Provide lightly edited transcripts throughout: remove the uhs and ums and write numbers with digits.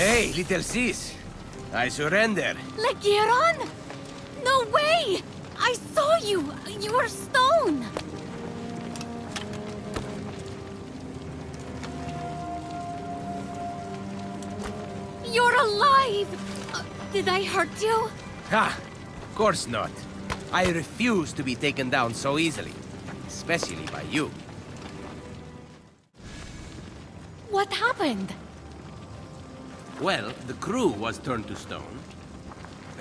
Hey, little sis. I surrender. Legiron? No way! I saw you! You were stone! You're alive! Did I hurt you? Ha! Of course not. I refuse to be taken down so easily. Especially by you. What happened? Well, the crew was turned to stone.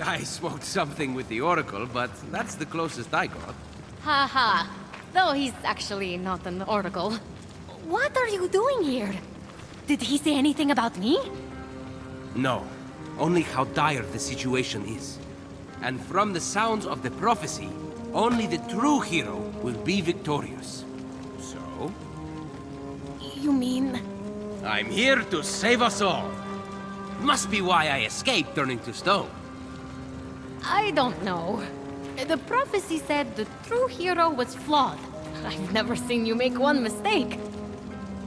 I smoked something with the Oracle, but that's the closest I got. Haha. Though he's actually not an oracle. What are you doing here? Did he say anything about me? No. Only how dire the situation is. And from the sounds of the prophecy, only the true hero will be victorious. So? You mean... I'm here to save us all. Must be why I escaped turning to stone. I don't know. The prophecy said the true hero was flawed. I've never seen you make one mistake.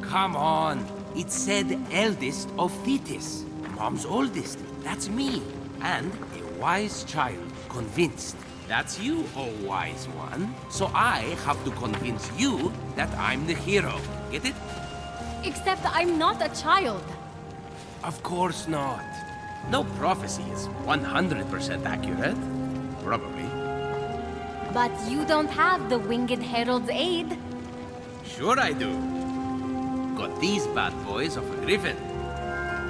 Come on. It said eldest of Thetis. Mom's oldest. That's me. And a wise child convinced. That's you, oh wise one. So I have to convince you that I'm the hero. Get it? Except I'm not a child. Of course not. No prophecy is 100% accurate. Probably. But you don't have the Winged Herald's aid. Sure I do. Got these bad boys off a griffin.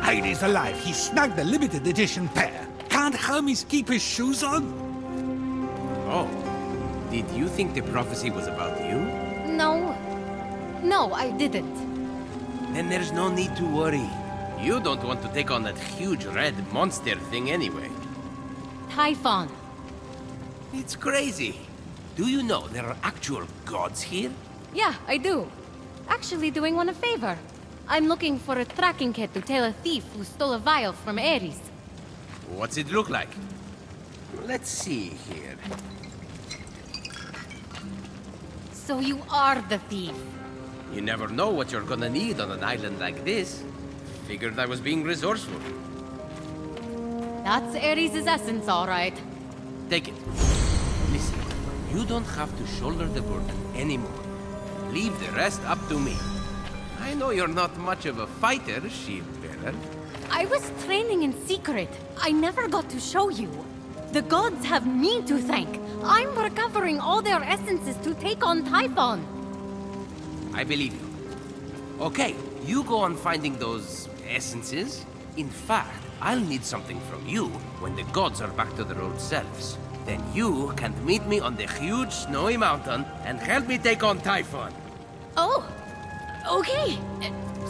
Hades alive, he snagged the limited edition pair. Can't Hermes keep his shoes on? Oh. Did you think the prophecy was about you? No. No, I didn't. Then there's no need to worry. You don't want to take on that huge red monster thing anyway. Typhon. It's crazy. Do you know there are actual gods here? Yeah, I do. Actually doing one a favor. I'm looking for a tracking kit to tail a thief who stole a vial from Ares. What's it look like? Let's see here. So you are the thief. You never know what you're gonna need on an island like this. Figured I was being resourceful. That's Ares' essence, all right. Take it. Listen, you don't have to shoulder the burden anymore. Leave the rest up to me. I know you're not much of a fighter, shield bearer. I was training in secret. I never got to show you. The gods have me to thank. I'm recovering all their essences to take on Typhon. I believe you. Okay, you go on finding those essences. In fact, I'll need something from you when the gods are back to their old selves. Then you can meet me on the huge snowy mountain and help me take on Typhon. Oh, okay.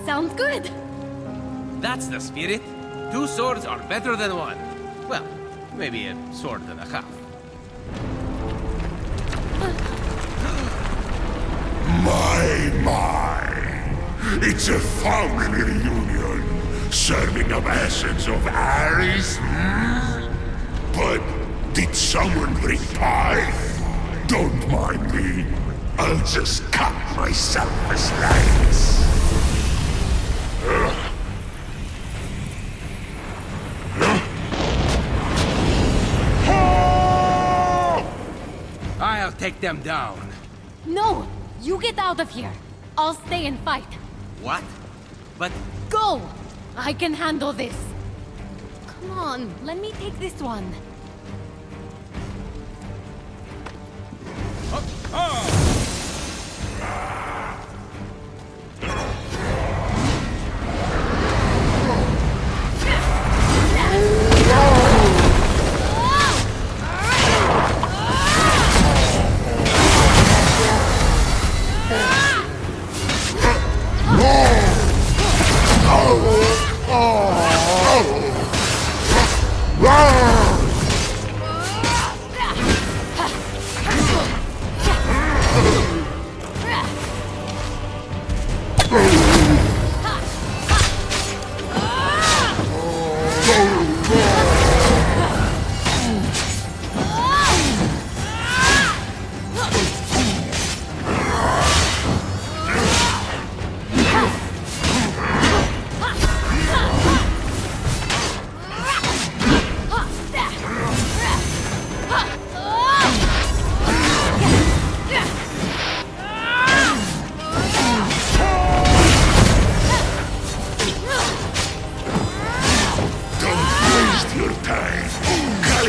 Sounds good. That's the spirit. Two swords are better than one. Well, maybe a sword and a half. My. It's a family reunion. Serving up essence of Ares, But did someone bring pie? Don't mind me. I'll just cut myself a slice. I'll take them down. No, you get out of here. I'll stay and fight. What? But... Go! I can handle this. Come on, let me take this one.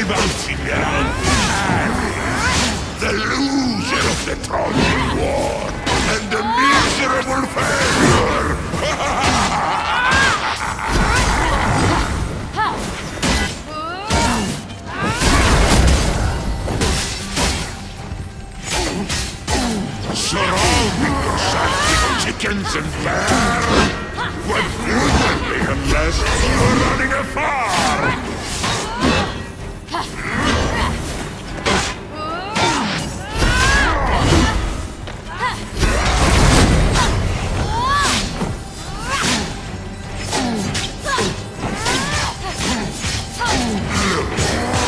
bouncing now. The loser of the Trojan War and the miserable failure. Surrounding yourself with chickens and bears. What future they have left, you're running afar.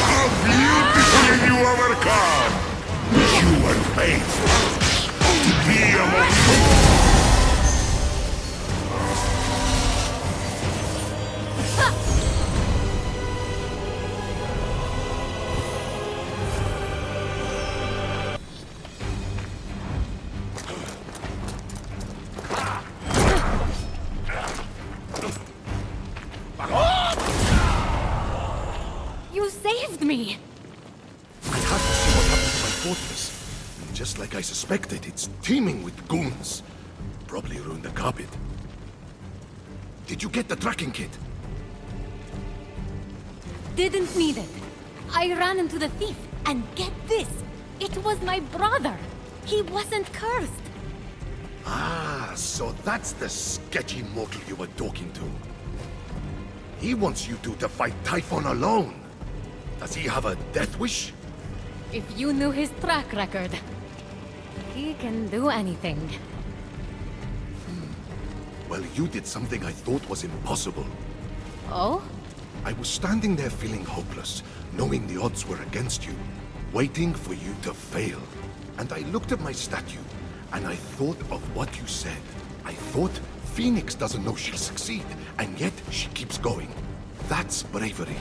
How beautifully you overcome! You were made for this, to be among You saved me! I have to see what happened to my fortress. Just like I suspected, it's teeming with goons. Probably ruined the carpet. Did you get the tracking kit? Didn't need it. I ran into the thief, and get this! It was my brother! He wasn't cursed! Ah, so that's the sketchy mortal you were talking to. He wants you two to fight Typhon alone. Does he have a death wish? If you knew his track record, he can do anything. Well, you did something I thought was impossible. Oh? I was standing there feeling hopeless, knowing the odds were against you, waiting for you to fail. And I looked at my statue, and I thought of what you said. I thought Phoenix doesn't know she'll succeed, and yet she keeps going. That's bravery.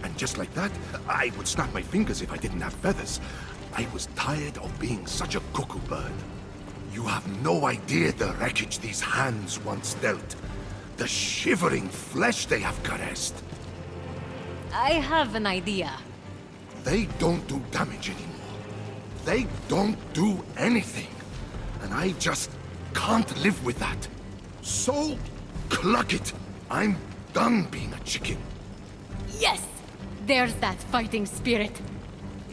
And just like that, I would snap my fingers if I didn't have feathers. I was tired of being such a cuckoo bird. You have no idea the wreckage these hands once dealt. The shivering flesh they have caressed. I have an idea. They don't do damage anymore. They don't do anything. And I just can't live with that. So, cluck it. I'm done being a chicken. Yes! There's that fighting spirit.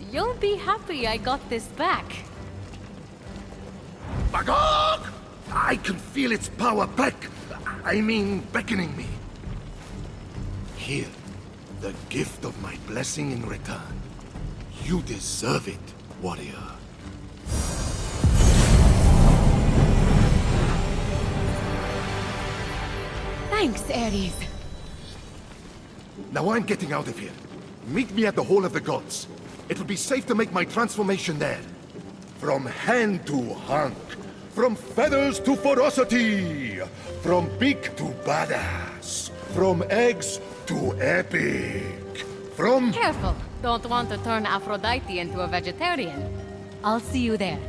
You'll be happy I got this back. Magog! I can feel its power beckoning me. Here, the gift of my blessing in return. You deserve it, warrior. Thanks, Ares. Now I'm getting out of here. Meet me at the Hall of the Gods. It will be safe to make my transformation there. From hand to hunk. From feathers to ferocity. From beak to badass. From eggs to epic. From... Careful. Don't want to turn Aphrodite into a vegetarian. I'll see you there.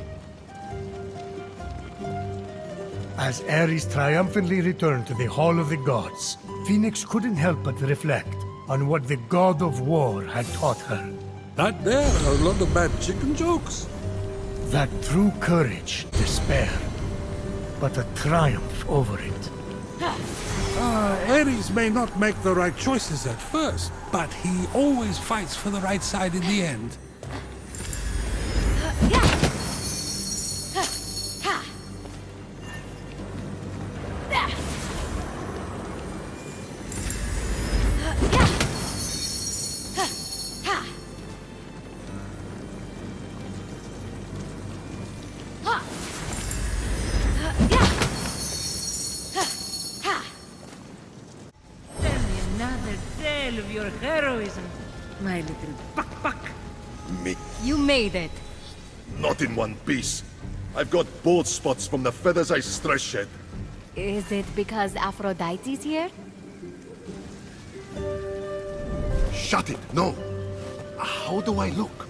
As Ares triumphantly returned to the Hall of the Gods, Phoenix couldn't help but reflect on what the God of War had taught her. That there are a lot of bad chicken jokes. That true courage, despair, but a triumph over it. Ares may not make the right choices at first, but he always fights for the right side in the end. Of your heroism, my little buck. Me. You made it. Not in one piece. I've got bald spots from the feathers I stress shed. Is it because Aphrodite's here? Shut it, no. How do I look?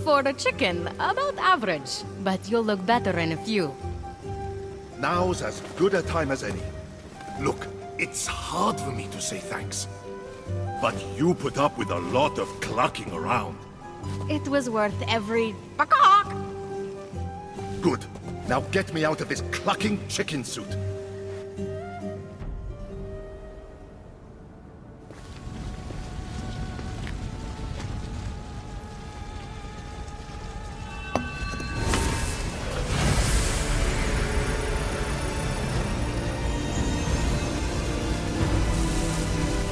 For a chicken, about average. But you'll look better in a few. Now's as good a time as any. Look, it's hard for me to say thanks. But you put up with a lot of clucking around. It was worth every bakak. Good. Now get me out of this clucking chicken suit.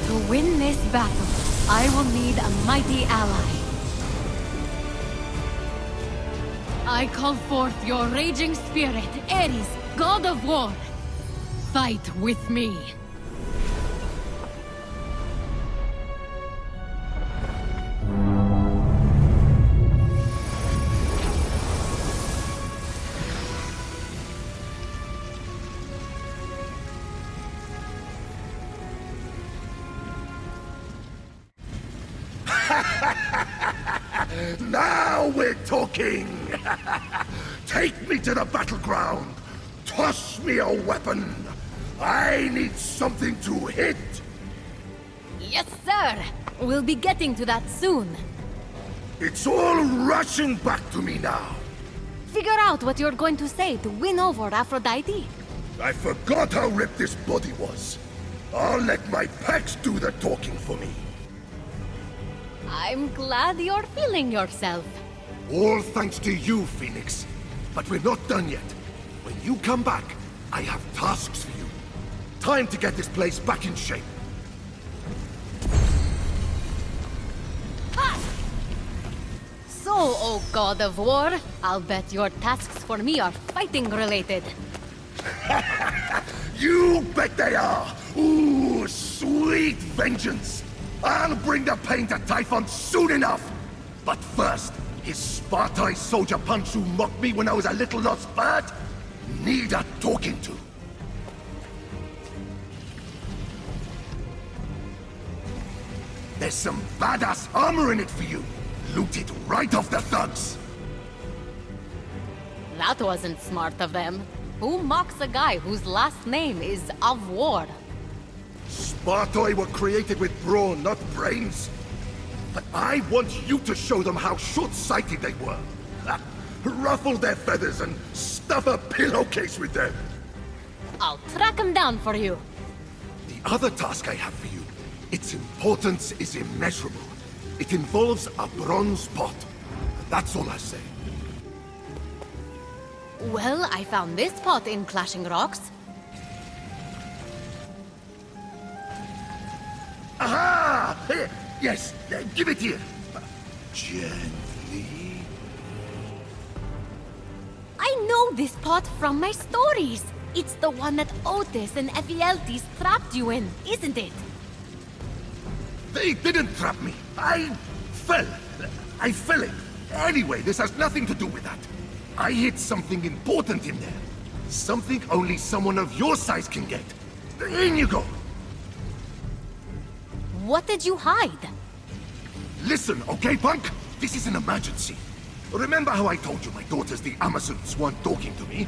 To win this battle, I will need a mighty ally. I call forth your raging spirit, Ares, god of war. Fight with me. Now we're talking! Take me to the battleground! Toss me a weapon! I need something to hit! Yes, sir. We'll be getting to that soon. It's all rushing back to me now! Figure out what you're going to say to win over Aphrodite. I forgot how ripped this body was. I'll let my pecs do the talking for me. I'm glad you're feeling yourself. All thanks to you, Phoenix. But we're not done yet. When you come back, I have tasks for you. Time to get this place back in shape. Ha! So, oh god of war, I'll bet your tasks for me are fighting related. You bet they are! Ooh, sweet vengeance! I'll bring the pain to Typhon soon enough! But first, his Spartai soldier punch who mocked me when I was a little lost bird? Need a talking to. There's some badass armor in it for you. Loot it right off the thugs. That wasn't smart of them. Who mocks a guy whose last name is of war? Spartoi were created with brawn, not brains. But I want you to show them how short-sighted they were. Ruffle their feathers and stuff a pillowcase with them. I'll track him down for you. The other task I have for you, its importance is immeasurable. It involves a bronze pot. That's all I say. Well, I found this pot in Clashing Rocks. Aha! Here, yes, give it here. Gently. I know this pot from my stories. It's the one that Otis and Ephialtes trapped you in, isn't it? They didn't trap me. I fell. I fell in. Anyway, this has nothing to do with that. I hid something important in there. Something only someone of your size can get. In you go. What did you hide? Listen, okay, punk? This is an emergency. Remember how I told you my daughters, the Amazons, weren't talking to me?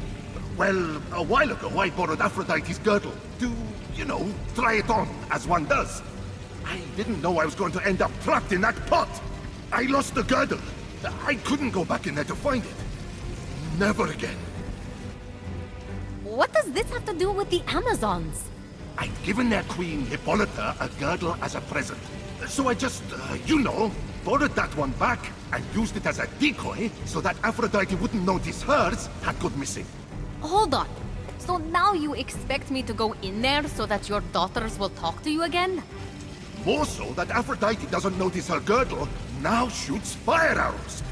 Well, a while ago I borrowed Aphrodite's girdle to, you know, try it on, as one does. I didn't know I was going to end up trapped in that pot. I lost the girdle. I couldn't go back in there to find it. Never again. What does this have to do with the Amazons? I'd given their queen, Hippolyta, a girdle as a present. So I just, you know, borrowed that one back and used it as a decoy so that Aphrodite wouldn't notice hers had gone missing. Hold on. So now you expect me to go in there so that your daughters will talk to you again? More so that Aphrodite doesn't notice her girdle now shoots fire arrows.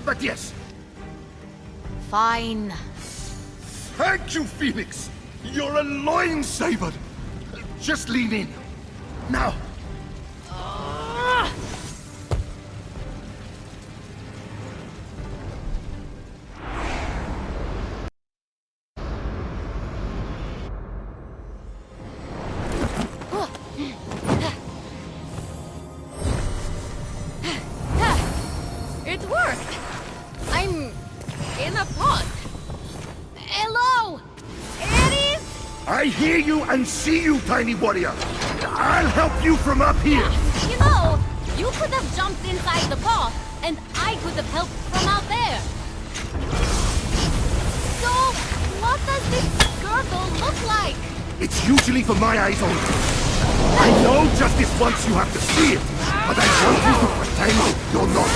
But yes. Fine. Thank you, Phoenix! You're a loin saver! Just lean in. Now. It worked! I'm in a pot. Hello! Ares? I hear you and see you, tiny warrior. I'll help you from up here! You know, you could have jumped inside the paw, and I could have helped from out there. So, what does this girdle look like? It's usually for my eyes only. I know justice wants you have to see it, but I want you to pretend you're not.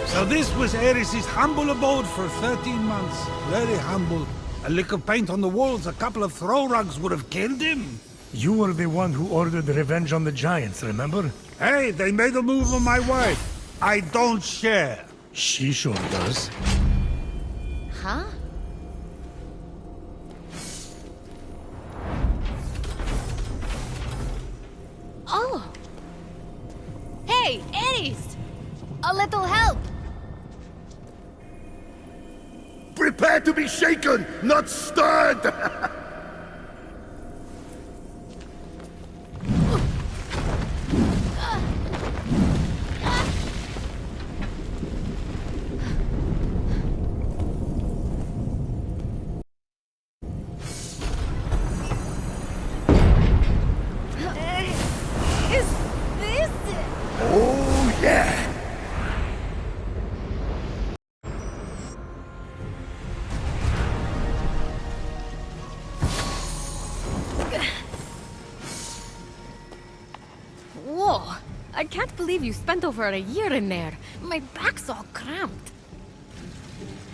So this was Ares' humble abode for 13 months. Very humble. A lick of paint on the walls, a couple of throw rugs would have killed him. You were the one who ordered revenge on the giants, remember? Hey, they made a move on my wife. I don't share. She sure does. Huh? Oh! Hey, Ares! A little help! Prepare to be shaken, not stirred! Is this... Oh, yeah! Whoa! I can't believe you spent over a year in there. My back's all cramped.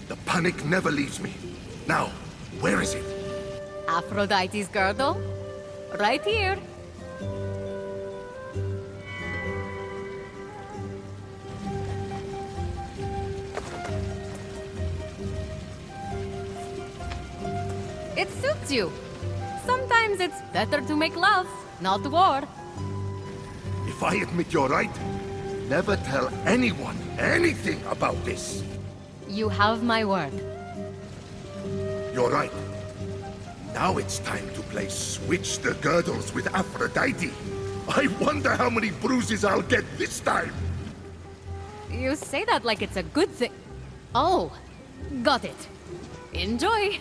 The panic never leaves me. Now, where is it? Aphrodite's girdle? Right here. It suits you. Sometimes it's better to make love, not war. If I admit you're right, never tell anyone anything about this. You have my word. You're right. Now it's time to play Switch the Girdles with Aphrodite. I wonder how many bruises I'll get this time. You say that like it's a good thing. Oh, got it. Enjoy.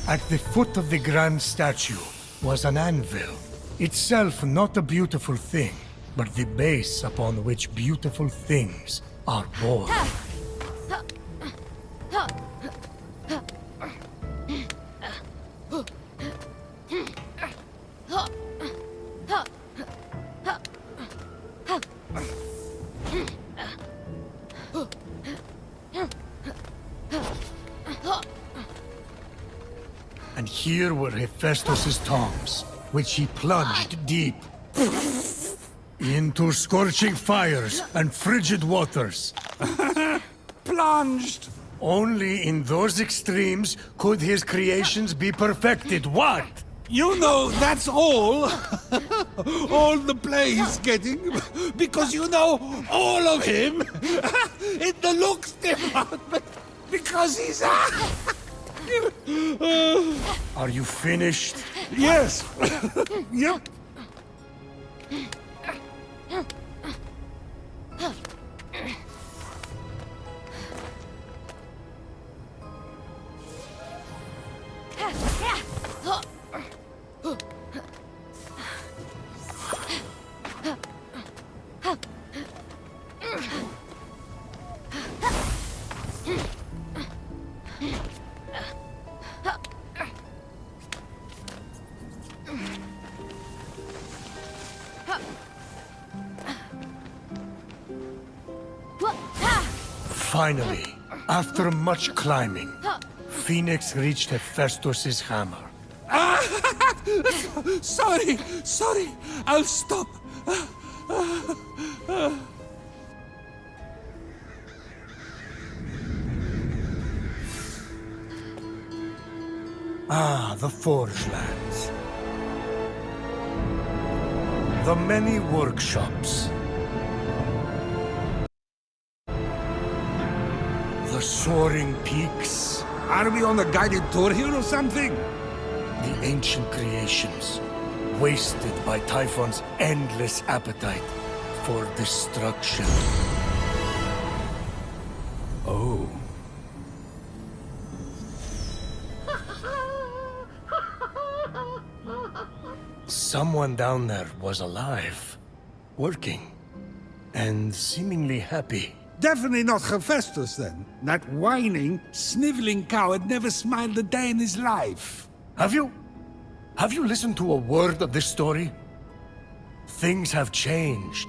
At the foot of the grand statue was an anvil, itself not a beautiful thing, but the base upon which beautiful things are born. And here were Hephaestus's tongs, which he plunged deep into scorching fires and frigid waters. Plunged! Only in those extremes could his creations be perfected. What? You know, that's all. All the play is getting. Because you know all of him. In the looks department. Because he's. Are you finished? Yes. Yep. Finally, after much climbing, Phoenix reached Hephaestus's hammer. Sorry. I'll stop. Ah, the Forge Lands. The many workshops. The soaring peaks. Are we on a guided tour here or something? The ancient creations, wasted by Typhon's endless appetite for destruction. Oh. Someone down there was alive, working, and seemingly happy. Definitely not Hephaestus, then. That whining, sniveling coward never smiled a day in his life. Have you listened to a word of this story? Things have changed.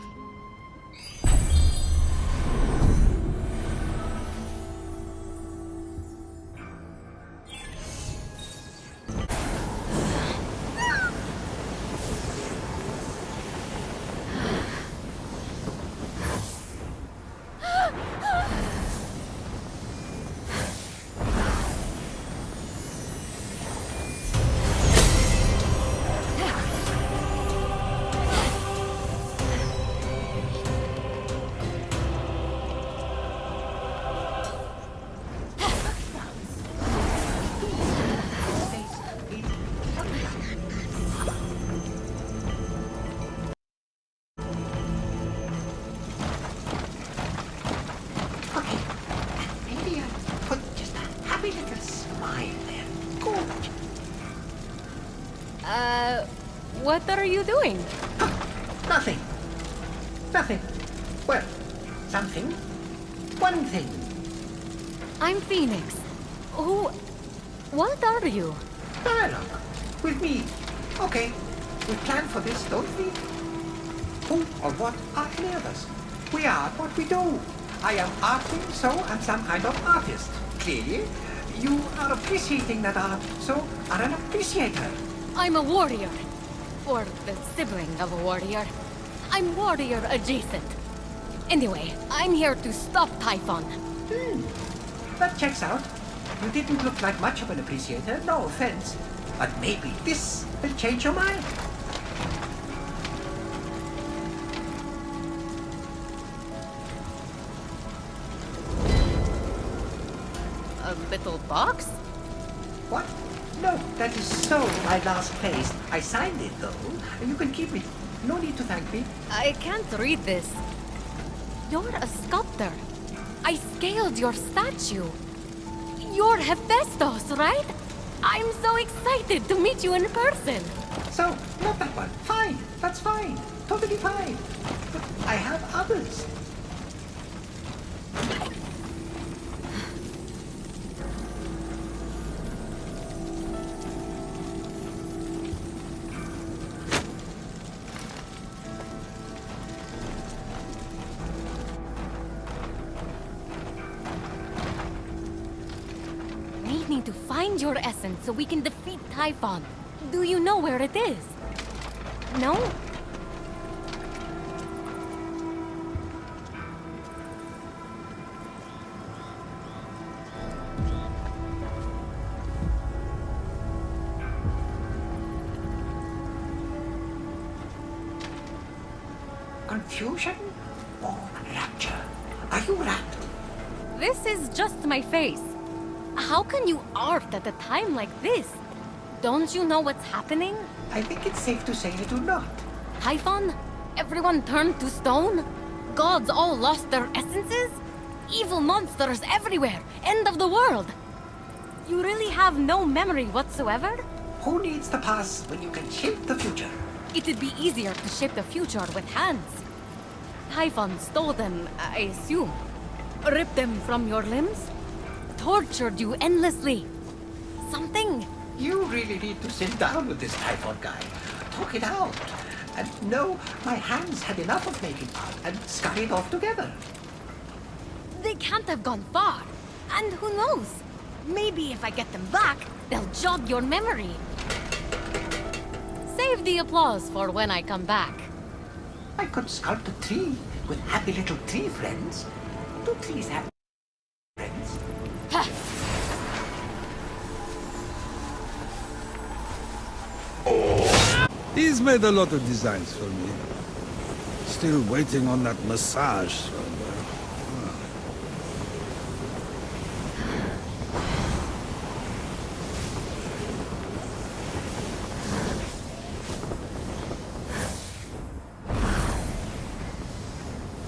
What are you doing? Nothing. Nothing. Well, something. One thing. I'm Phoenix. Who... What are you? Dialogue. With me. Okay. We plan for this, don't we? Who or what are any of us? We are what we do. I am arting, so I'm some kind of artist. Clearly, you are appreciating that art, so are an appreciator. I'm a warrior. Or the sibling of a warrior. I'm warrior adjacent. Anyway, I'm here to stop Typhon. That checks out. You didn't look like much of an appreciator, no offense. But maybe this will change your mind. A little box? What? No, that is so my last place. I signed it, though. You can keep it. No need to thank me. I can't read this. You're a sculptor. I scaled your statue. You're Hephaestus, right? I'm so excited to meet you in person. So, not that one. Fine. That's fine. Totally fine. But I have others. We need to find your essence so we can defeat Typhon. Do you know where it is? No? Confusion or rapture? Are you rapt? This is just my face. How can you art at a time like this? Don't you know what's happening? I think it's safe to say I do not. Typhon? Everyone turned to stone? Gods all lost their essences? Evil monsters everywhere! End of the world! You really have no memory whatsoever? Who needs the past when you can shape the future? It'd be easier to shape the future with hands. Typhon stole them, I assume. Ripped them from your limbs? Tortured you endlessly. Something? You really need to sit down with this Typhon guy. Talk it out. And no, my hands had enough of making art and scurried off together. They can't have gone far. And who knows? Maybe if I get them back, they'll jog your memory. Save the applause for when I come back. I could sculpt a tree with happy little tree friends. Do trees have friends? Ha! He's made a lot of designs for me. Still waiting on that massage somewhere.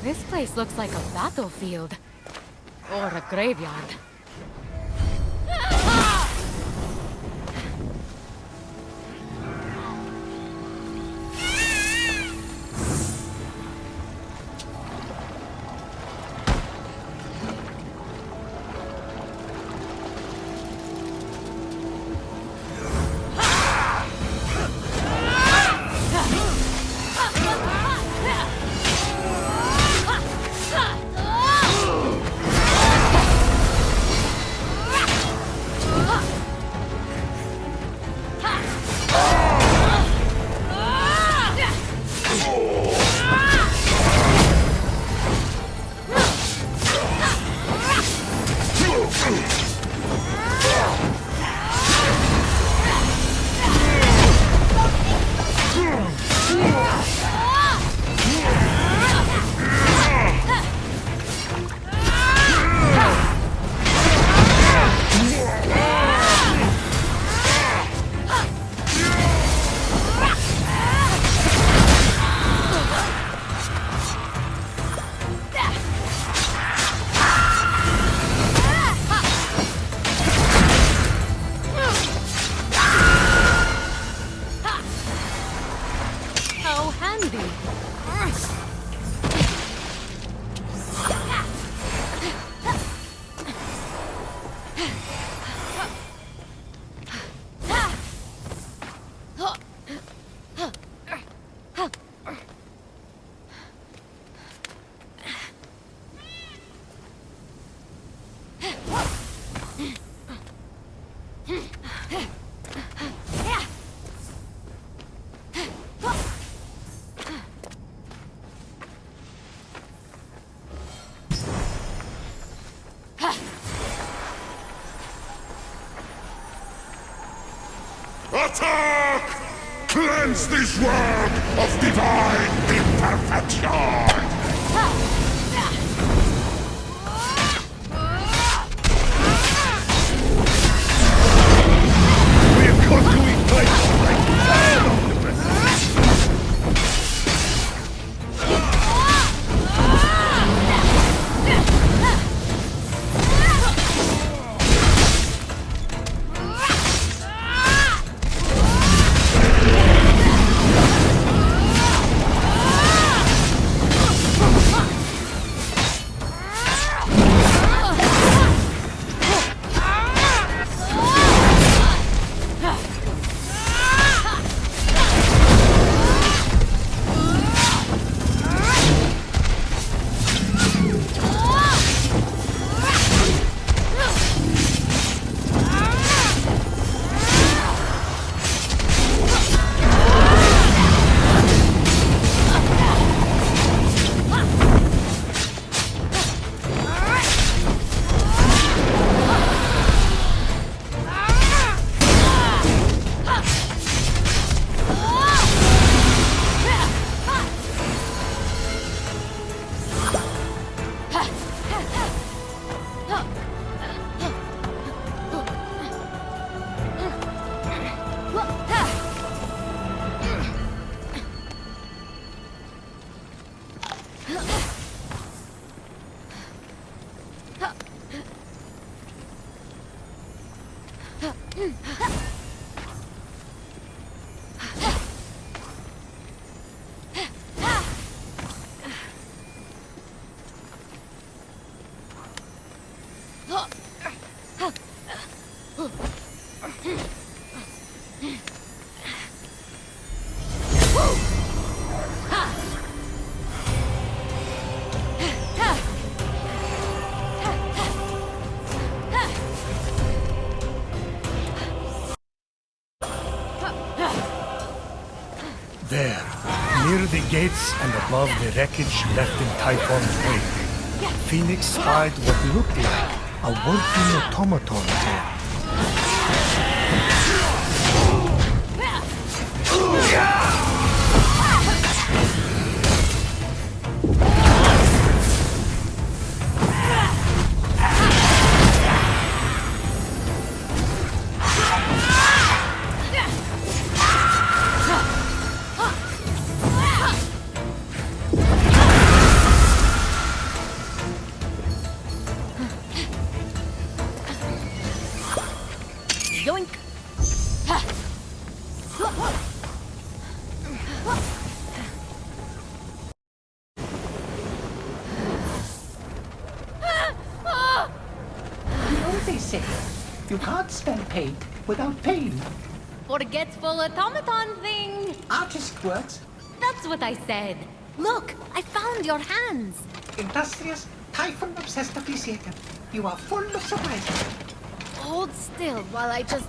This place looks like a battlefield. Or a graveyard. handy. Attack! Cleanse this world of divine imperfection! We're conquering Titan like Titan Octopus! There, near the gates and above the wreckage left in Typhon's wake, Phoenix spied what looked like a working automaton there. Yoink! You know what they say? You can't spell paint without pain. Forgetful automaton thing! Artist words, That's what I said. Look, I found your hands. industrious, typhon-obsessed appreciator. You are full of surprises. Hold still while I just...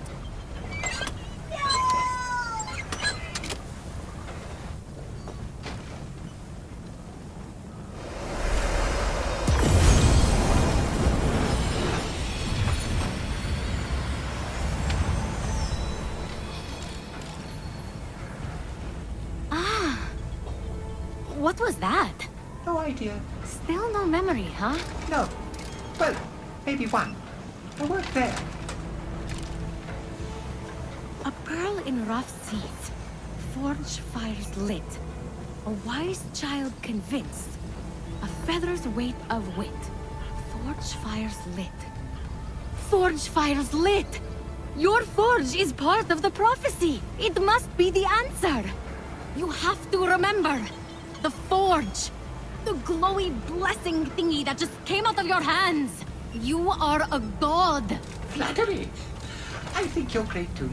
What was that? No idea. Still no memory, huh? No. Well, maybe one. I worked there. A pearl in rough seas. Forge fires lit. A wise child convinced. A feather's weight of wit. Forge fires lit. Forge fires lit! Your forge is part of the prophecy. It must be the answer. You have to remember. The forge. The glowy blessing thingy that just came out of your hands. You are a god. Flattery. I think you're great too.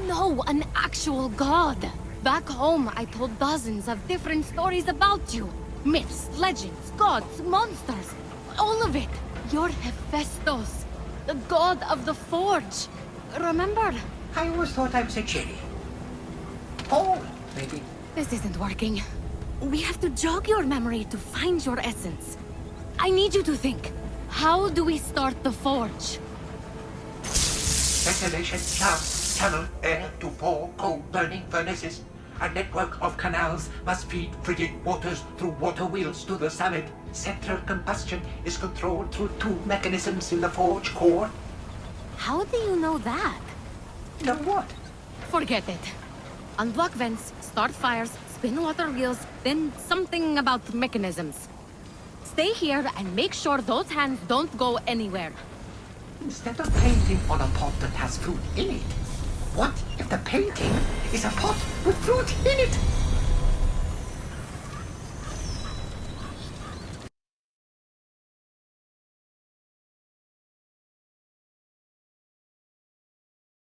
No, an actual god. Back home, I told dozens of different stories about you. Myths, legends, gods, monsters. All of it. You're Hephaestus, the god of the forge. Remember? I always thought I was a cherry. Paul, maybe. This isn't working. We have to jog your memory to find your essence. I need you to think. How do we start the forge? Ventilation, shaft, tunnel, air to 4 coal-burning furnaces. A network of canals must feed frigid waters through water wheels to the summit. Central combustion is controlled through 2 mechanisms in the forge core. How do you know that? Know what? Forget it. Unblock vents, start fires, spin water wheels, then something about mechanisms. Stay here and make sure those hands don't go anywhere. Instead of painting on a pot that has fruit in it, what if the painting is a pot with fruit in it?